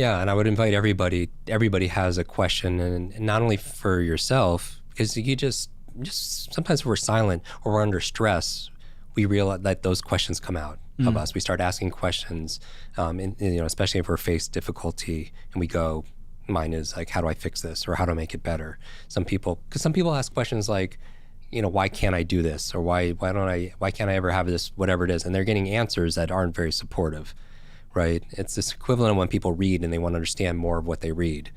Yeah, and I would invite everybody. Everybody has a question, and not only for yourself, because you just sometimes we're silent or we're under stress. We realize that those questions come out of us. We start asking questions, especially if we're faced difficulty, and we go, mine is like, how do I fix this, or how do I make it better? Because some people ask questions like, why can't I do this, or why can't I ever have this, whatever it is, and they're getting answers that aren't very supportive. Right? It's this equivalent of when people read and they want to understand more of what they read,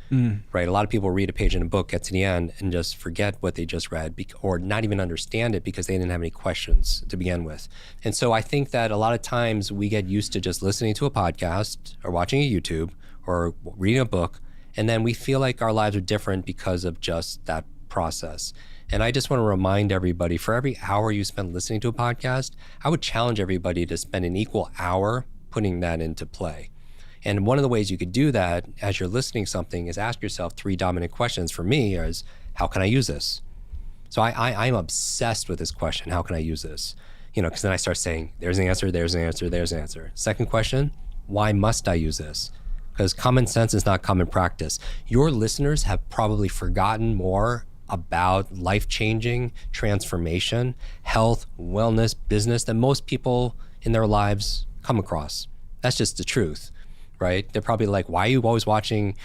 right? A lot of people read a page in a book, get to the end, and just forget what they just read, or not even understand it because they didn't have any questions to begin with. And so I think that a lot of times we get used to just listening to a podcast or watching a YouTube or reading a book, and then we feel like our lives are different because of just that process. And I just want to remind everybody, for every hour you spend listening to a podcast, I would challenge everybody to spend an equal hour putting that into play. And one of the ways you could do that as you're listening to something is ask yourself 3 dominant questions. For me is, how can I use this? So I'm obsessed with this question, how can I use this? Because then I start saying, there's an answer, there's an answer, there's an answer. Second question, why must I use this? Because common sense is not common practice. Your listeners have probably forgotten more about life-changing transformation, health, wellness, business than most people in their lives come across. That's just the truth, right? They're probably like, why are you always watching,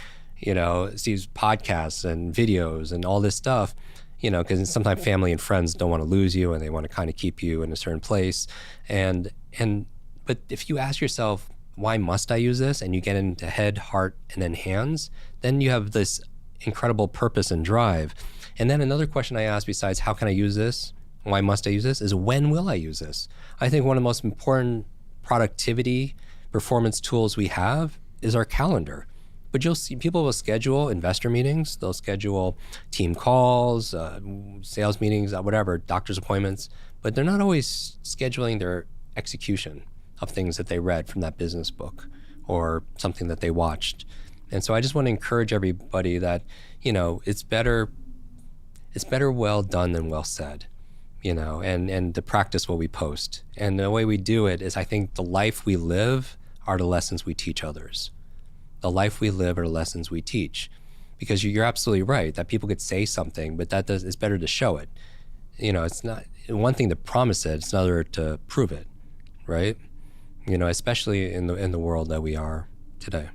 these podcasts and videos and all this stuff? Because sometimes family and friends don't want to lose you and they want to kind of keep you in a certain place. But if you ask yourself, why must I use this? And you get into head, heart, and then hands, then you have this incredible purpose and drive. And then another question I ask besides, how can I use this? Why must I use this? Is when will I use this? I think one of the most important productivity performance tools we have is our calendar. But you'll see people will schedule investor meetings, they'll schedule team calls, sales meetings, whatever, doctor's appointments, but they're not always scheduling their execution of things that they read from that business book or something that they watched. And so I just want to encourage everybody that, it's better well done than well said. And to practice what we post. And the way we do it is, I think the life we live are the lessons we teach others. The life we live are the lessons we teach. Because you're absolutely right that people could say something, but it's better to show it. It's not one thing to promise it, it's another to prove it, right? Especially in the world that we are today.